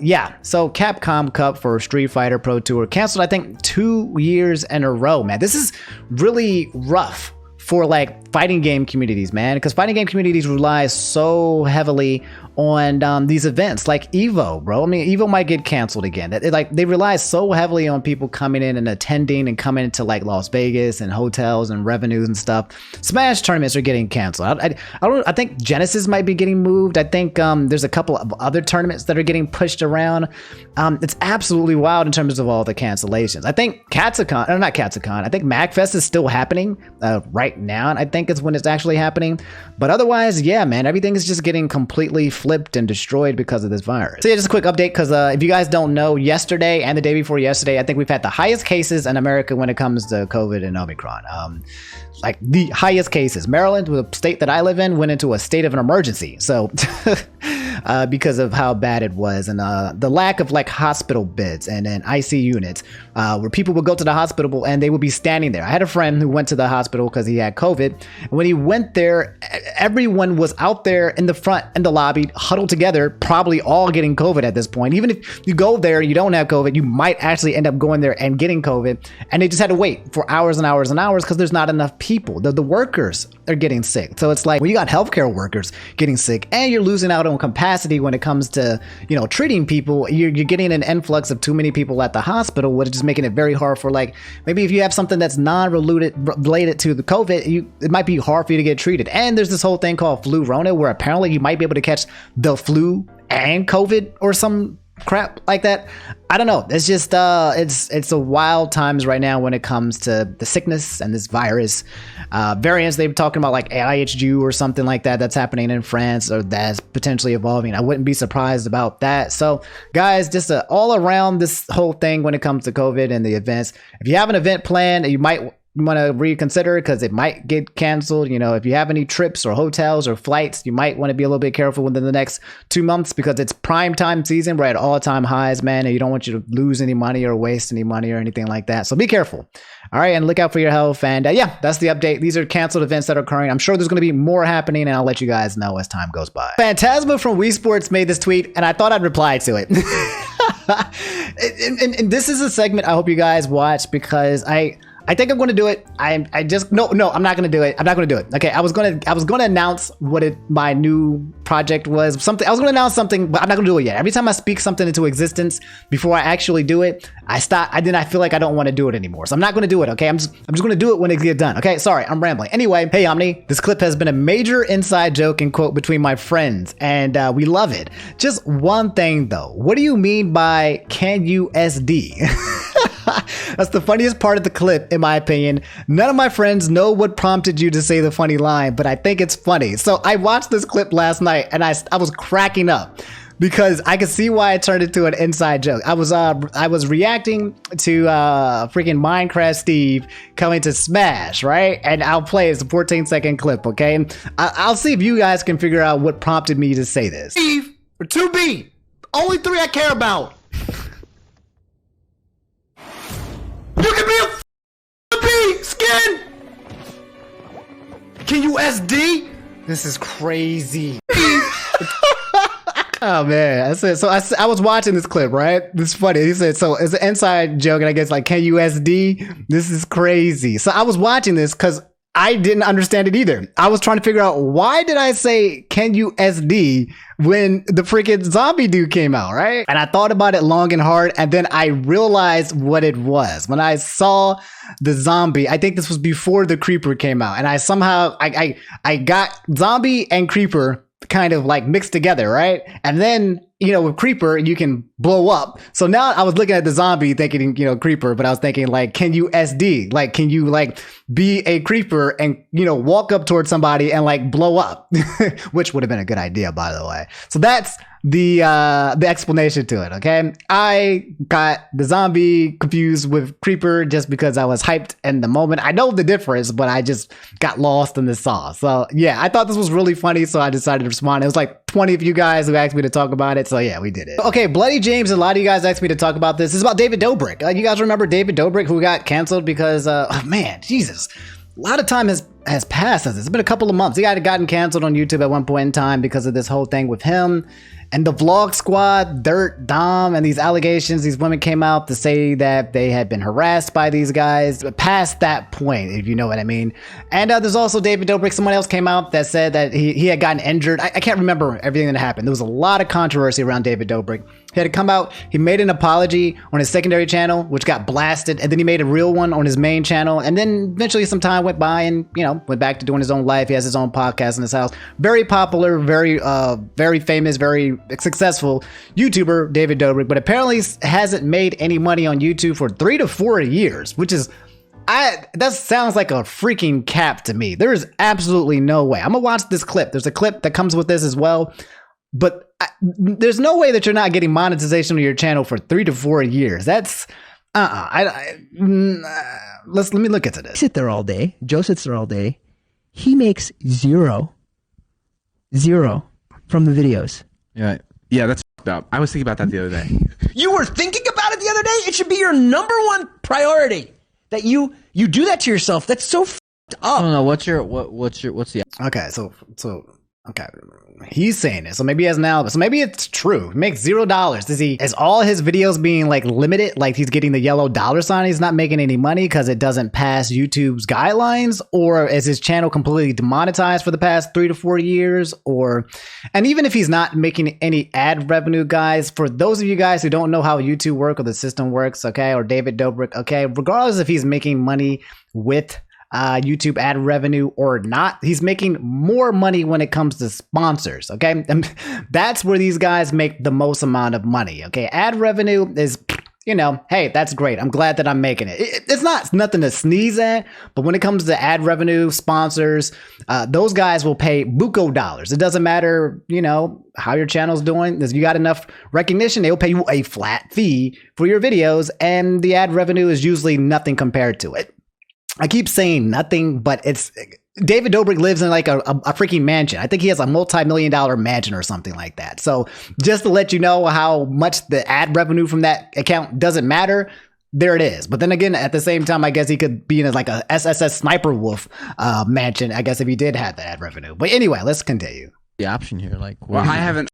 yeah, so Capcom Cup for Street Fighter Pro Tour canceled, I think, 2 years in a row, man. This is really rough for like fighting game communities, man, because fighting game communities rely so heavily on these events like Evo, bro. I mean, Evo might get canceled again. They rely so heavily on people coming in and attending and coming to like Las Vegas and hotels and revenues and stuff. Smash tournaments are getting canceled. I think Genesis might be getting moved. I think there's a couple of other tournaments that are getting pushed around. It's absolutely wild in terms of all the cancellations. I think Katsukon, or not Katsukon, I think MagFest is still happening right now, and I think it's when it's actually happening. But otherwise, yeah, man, everything is just getting completely flipped and destroyed because of this virus. So yeah, just a quick update, because if you guys don't know, yesterday and the day before yesterday, I think we've had the highest cases in America when it comes to COVID and Omicron. Like the highest cases. Maryland, the state that I live in, went into a state of an emergency. So because of how bad it was, and the lack of like hospital beds and IC units, where people would go to the hospital and they would be standing there. I had a friend who went to the hospital because he had COVID, and when he went there, everyone was out there in the front in the lobby, huddled together, probably all getting COVID at this point. Even if you go there and you don't have COVID, you might actually end up going there and getting COVID, and they just had to wait for hours and hours and hours because there's not enough people. The workers are getting sick. So it's like when you got healthcare workers getting sick and you're losing out on capacity when it comes to, you know, treating people, you're getting an influx of too many people at the hospital, which is making it very hard for, like, maybe if you have something that's non-related to the COVID, it might be hard for you to get treated. And there's this whole thing called flu Rona, where apparently you might be able to catch the flu and COVID or some crap like that. I don't know. It's just it's a wild times right now when it comes to the sickness and this virus variants. They're talking about like IHU or something like that that's happening in France, or that's potentially evolving. I wouldn't be surprised about that. So guys, just all around this whole thing when it comes to COVID and the events, if you have an event planned, you might want to reconsider because it might get canceled. You know, if you have any trips or hotels or flights, you might want to be a little bit careful within the next 2 months because it's prime time season. We're at all-time highs, man, and you don't want you to lose any money or waste any money or anything like that. So be careful. All right, and look out for your health. And yeah, that's the update. These are canceled events that are occurring. I'm sure there's going to be more happening, and I'll let you guys know as time goes by. Phantasma from Wii Sports made this tweet, and I thought I'd reply to it. and this is a segment I hope you guys watch because I think I'm going to do it. No, I'm not going to do it. I'm not going to do it. Okay, I was going to announce what my new project was. Something I was going to announce something, but I'm not going to do it yet. Every time I speak something into existence before I actually do it, I stop. Then I feel like I don't want to do it anymore. So I'm not going to do it. Okay, I'm just going to do it when it gets done. Okay, sorry, I'm rambling. Anyway, hey Omni, this clip has been a major inside joke and quote between my friends, and we love it. Just one thing though. What do you mean by "can you SD"? That's the funniest part of the clip, in my opinion. None of my friends know what prompted you to say the funny line, but I think it's funny. So I watched this clip last night and I was cracking up because I could see why it turned into an inside joke. I was reacting to freaking Minecraft Steve coming to Smash, right? And I'll play it's a 14-second clip, okay? I'll see if you guys can figure out what prompted me to say this. Steve or 2B, only 3 I care about. You can be a B skin. Can you SD? This is crazy. Oh man, I said so. I was watching this clip, right? It's funny. He said so. It's an inside joke, and I guess like, can you SD? This is crazy. So I was watching this because I didn't understand it either. I was trying to figure out why did I say "can you SD" when the freaking zombie dude came out, right? And I thought about it long and hard, and then I realized what it was. When I saw the zombie, I think this was before the creeper came out, and I somehow I got zombie and creeper kind of like mixed together, right? And then, you know, with creeper you can blow up. So now I was looking at the zombie thinking, you know, creeper, but I was thinking like, can you SD? Like, can you like be a creeper and, you know, walk up towards somebody and like blow up? Which would have been a good idea, by the way. So that's the explanation to it. Okay, I got the zombie confused with creeper just because I was hyped in the moment. I know the difference, but I just got lost in the sauce. So yeah, I thought this was really funny, so I decided to respond. It was like 20 of you guys who asked me to talk about it, so yeah, we did it. Okay, Bloody James, a lot of you guys asked me to talk about this. This is about David Dobrik. You guys remember David Dobrik, who got canceled because oh man, Jesus, a lot of time has passed since. It's been a couple of months. He had gotten canceled on YouTube at one point in time because of this whole thing with him and the Vlog Squad, Dirt, Dom, and these allegations. These women came out to say that they had been harassed by these guys past that point, if you know what I mean. And there's also David Dobrik. Someone else came out that said that he had gotten injured. I can't remember everything that happened. There was a lot of controversy around David Dobrik. He had to come out. He made an apology on his secondary channel, which got blasted, and then he made a real one on his main channel. And then eventually some time went by, and you know, went back to doing his own life. He has his own podcast in his house. Very popular, very famous, very successful YouTuber, David Dobrik, but apparently hasn't made any money on YouTube for 3 to 4 years, which is that sounds like a freaking cap to me. There is absolutely no way. I'm gonna watch this clip. There's a clip that comes with this as well, but there's no way that you're not getting monetization on your channel for 3 to 4 years. That's let me look into this. I sit there all day. Joe sits there all day. He makes zero from the videos. Yeah, yeah, that's fucked up. I was thinking about that the other day. You were thinking about it the other day? It should be your number one priority that you do that to yourself. That's so fucked up. I don't know. What's the Okay, so okay, he's saying it. So maybe he has an alibi. So maybe it's true. He makes $0. Is all his videos being like limited? Like he's getting the yellow dollar sign. He's not making any money because it doesn't pass YouTube's guidelines, or is his channel completely demonetized for the past 3 to 4 years? And even if he's not making any ad revenue, guys, for those of you guys who don't know how YouTube works or the system works, okay, or David Dobrik, okay, regardless if he's making money with YouTube ad revenue or not, he's making more money when it comes to sponsors, okay? And that's where these guys make the most amount of money, okay? Ad revenue is, you know, hey, that's great. I'm glad that I'm making it. It's nothing to sneeze at, but when it comes to ad revenue, sponsors, those guys will pay buco dollars. It doesn't matter, you know, how your channel's doing. If you got enough recognition, they'll pay you a flat fee for your videos, and the ad revenue is usually nothing compared to it. I keep saying nothing, but it's David Dobrik lives in like a freaking mansion. I think he has a multi-million-dollar mansion or something like that. So just to let you know how much the ad revenue from that account doesn't matter, there it is. But then again, at the same time, I guess he could be in like a SSS Sniper Wolf mansion, I guess, if he did have the ad revenue. But anyway, let's continue. The option here, like, well, I haven't.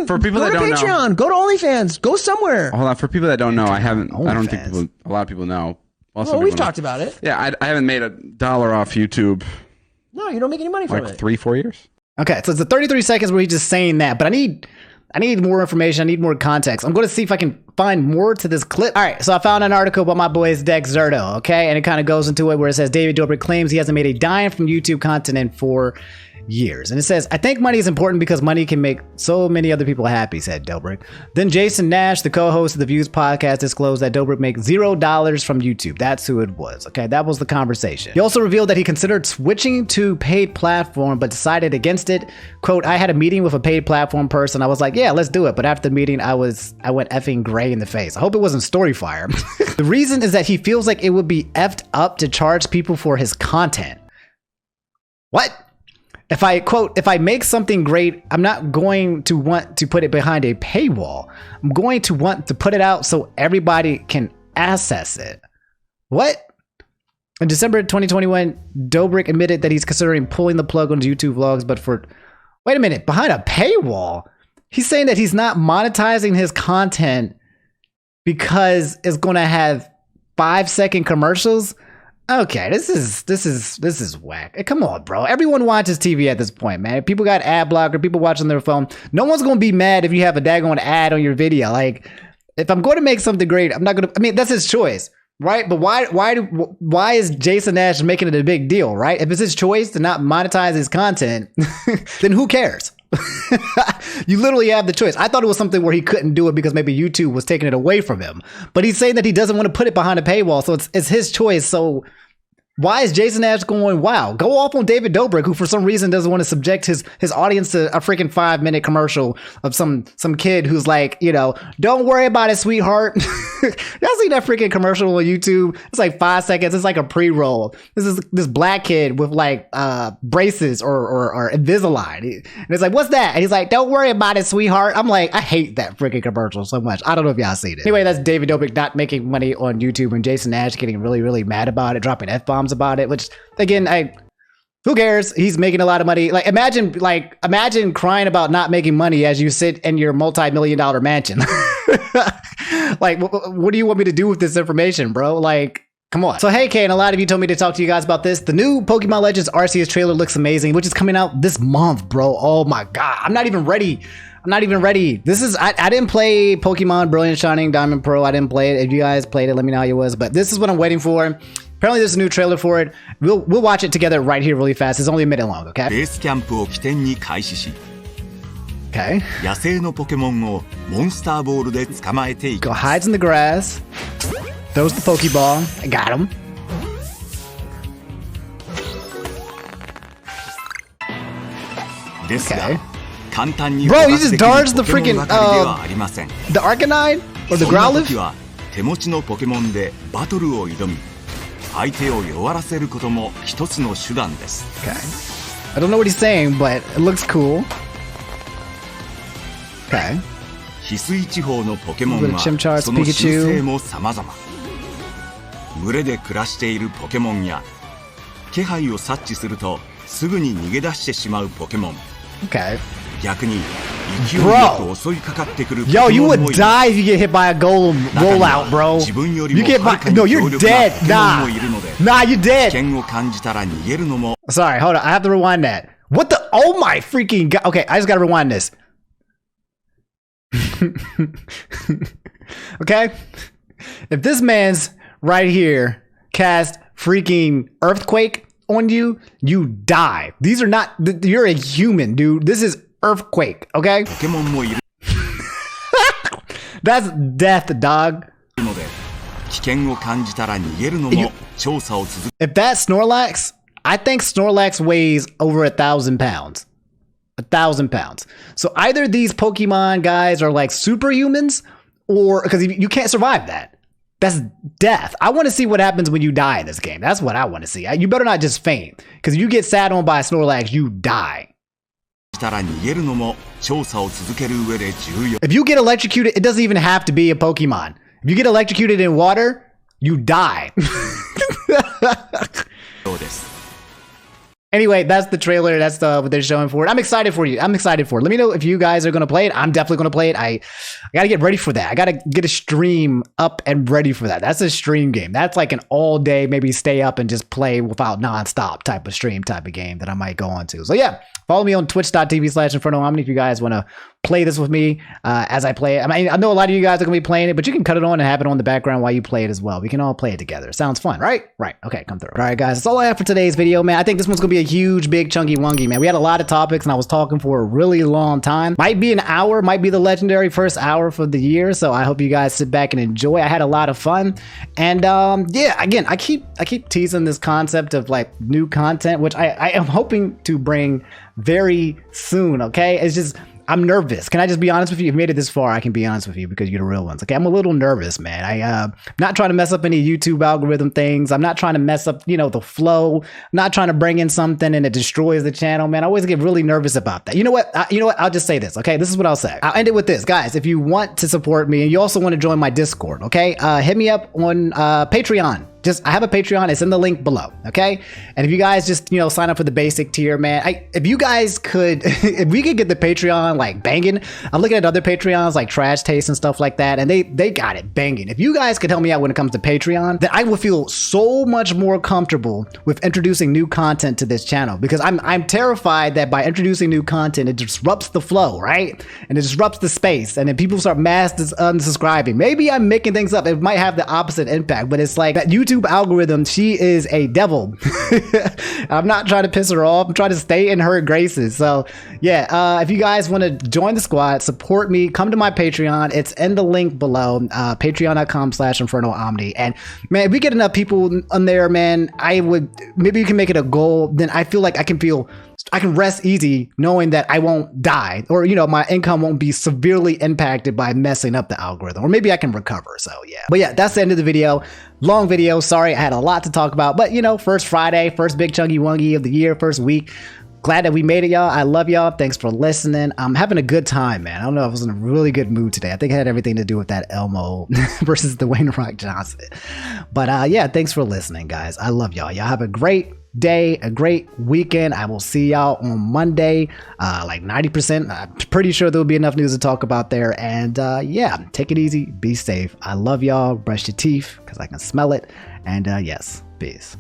For people that go to don't Patreon, know, go to OnlyFans, go somewhere. Hold on. For people that don't know, I haven't. OnlyFans. I don't think a lot of people know. Well, we've talked about it. Yeah, I haven't made $1 off YouTube. No, you don't make any money from like it. 3-4 years. Okay, so it's the 33 seconds where he's just saying that, but I need more information. I need more context. I'm going to see if I can find more to this clip. All right, so I found an article about my boy's Dex Zerto, okay? And it kind of goes into it where it says David Dobrik claims he hasn't made a dime from YouTube content in 4 years. And it says, I think money is important because money can make so many other people happy, said Dobrik. Then Jason Nash, the co-host of the Views podcast, disclosed that Dobrik makes $0 from YouTube. That's who it was. Okay, that was the conversation. He also revealed that he considered switching to paid platform, but decided against it. Quote, I had a meeting with a paid platform person. I was like, yeah, let's do it. But after the meeting, I went effing gray in the face. I hope it wasn't Storyfire. The reason is that he feels like it would be effed up to charge people for his content. What? If I make something great, I'm not going to want to put it behind a paywall. I'm going to want to put it out so everybody can access it. What? In December 2021, Dobrik admitted that he's considering pulling the plug on YouTube vlogs, but wait a minute, behind a paywall? He's saying that he's not monetizing his content because it's going to have 5-second commercials. Okay, this is whack. Come on, bro. Everyone watches TV at this point, man. People got ad blocker, people watching their phone. No one's gonna be mad if you have a daggone ad on your video. Like, if I'm going to make something great, I'm not gonna. I mean, that's his choice, right? But why is Jason Nash making it a big deal, right? If it's his choice to not monetize his content, then who cares? You literally have the choice. I thought it was something where he couldn't do it because maybe YouTube was taking it away from him. But he's saying that he doesn't want to put it behind a paywall, so it's his choice. So why is Jason Nash going, wow, go off on David Dobrik, who for some reason doesn't want to subject his audience to a freaking 5-minute commercial of some kid who's like, you know, don't worry about it, sweetheart. Y'all see that freaking commercial on YouTube? It's like 5 seconds. It's like a pre-roll. This is this black kid with like braces or Invisalign. And it's like, what's that? And he's like, don't worry about it, sweetheart. I'm like, I hate that freaking commercial so much. I don't know if y'all seen it. Anyway, that's David Dobrik not making money on YouTube and Jason Nash getting really, really mad about it, dropping F-bombs about it, which again, who cares? He's making a lot of money. Like imagine crying about not making money as you sit in your multi-million-dollar mansion. Like, what do you want me to do with this information, bro? Like, come on. So hey, Kane, a lot of you told me to talk to you guys about this. The new Pokemon Legends Arceus trailer looks amazing, which is coming out this month, bro. Oh my god, I'm not even ready. This is I didn't play Pokemon Brilliant Shining Diamond Pearl. I didn't play it. If you guys played it, let me know how it was. But this is what I'm waiting for. Apparently there's a new trailer for it. We'll watch it together right here really fast. It's only a minute long, okay? Okay. Go hides in the grass. Throws the Pokeball. I got him. Okay. Bro, you just dodged the freaking the Arcanine or the Growlithe? Okay. I don't know what he's saying, but it looks cool. Okay. 翡翠地方のポケモン Little は Chimchar's その習 Pikachu. 性も様々。群れで暮らしているポケモンや気配を察知するとすぐに逃げ出してしまうポケモン。Okay. 逆に勢いよく襲いかかってくるポケモ Yo, ン you もい would る。 die if you get hit by a golem 中には rollout, bro. 自分より You も get はる by かに no, 強 you're 力な dead. ポケモンもいるので、 Nah, you're 危 dead. 険を感じたら逃げるのも。 Sorry, hold on. I have to rewind that. What the? Oh my freaking god. Okay, I just gotta rewind this. Okay? If this man's right here cast freaking earthquake on you, you die. These are not, you're a human, dude. This is earthquake, okay? ポケモンもいる That's death, dog. ので、危険を感じたら逃げるのも調査を続け。 If that's Snorlax, I think Snorlax weighs over 1,000 pounds. 1,000 pounds. So either these Pokemon guys are like superhumans, or because you can't survive that. That's death. I want to see what happens when you die in this game. That's what I want to see. You better not just faint, because if you get sat on by a Snorlax, you die. たら逃げるのも調査を続ける上で重要。 If you get electrocuted, it doesn't even have to be a Pokemon. If you get electrocuted in water, you die. そうです。 Anyway, that's the trailer. That's what they're showing for it. I'm excited for you. I'm excited for it. Let me know if you guys are going to play it. I'm definitely going to play it. I got to get ready for that. I got to get a stream up and ready for that. That's a stream game. That's like an all day, maybe stay up and just play without nonstop type of stream type of game that I might go on to. So yeah, follow me on twitch.tv/InfernoOmni if you guys want to play this with me as I play it. I mean, I know a lot of you guys are going to be playing it, but you can cut it on and have it on the background while you play it as well. We can all play it together. Sounds fun, right? Right. Okay, come through. All right, guys, that's all I have for today's video, man. I think this one's going to be a huge, big, chunky wongy, man. We had a lot of topics, and I was talking for a really long time. Might be an hour, might be the legendary first hour for the year, so I hope you guys sit back and enjoy. I had a lot of fun. And yeah, again, I keep teasing this concept of like new content, which I am hoping to bring very soon, okay? It's just, I'm nervous. Can I just be honest with you? If you made it this far, I can be honest with you because you're the real ones. Okay, I'm a little nervous, man. I'm not trying to mess up any YouTube algorithm things. I'm not trying to mess up, you know, the flow. I'm not trying to bring in something and it destroys the channel, man. I always get really nervous about that. You know what? I'll just say this, okay? This is what I'll say. I'll end it with this. Guys, if you want to support me and you also want to join my Discord, okay? Hit me up on Patreon. I have a Patreon. It's in the link below. Okay. And if you guys just, you know, sign up for the basic tier, man, if you guys could, if we could get the Patreon like banging, I'm looking at other Patreons like Trash Taste and stuff like that. And they got it banging. If you guys could help me out when it comes to Patreon, then I will feel so much more comfortable with introducing new content to this channel because I'm terrified that by introducing new content, it disrupts the flow, right? And it disrupts the space. And then people start mass unsubscribing. Maybe I'm making things up. It might have the opposite impact, but it's like that YouTube algorithm, she is a devil. I'm not trying to piss her off. I'm trying to stay in her graces. So yeah, if you guys want to join the squad, support me, come to my Patreon. It's in the link below, patreon.com/InfernoOmni. And man, if we get enough people on there, man, maybe you can make it a goal. Then I feel like I can rest easy knowing that I won't die or, you know, my income won't be severely impacted by messing up the algorithm, or maybe I can recover. So yeah, but yeah, that's the end of the video. Long video. Sorry, I had a lot to talk about, but you know, first Friday, first big chunky wongy of the year, first week. Glad that we made it, y'all. I love y'all. Thanks for listening. I'm having a good time, man. I don't know. I was in a really good mood today. I think it had everything to do with that Elmo versus Dwayne Rock Johnson. But yeah, thanks for listening, guys. I love y'all. Y'all have a great day, a great weekend. I will see y'all on Monday, like 90%. I'm pretty sure there'll be enough news to talk about there. And yeah, take it easy. Be safe. I love y'all. Brush your teeth because I can smell it. And yes, peace.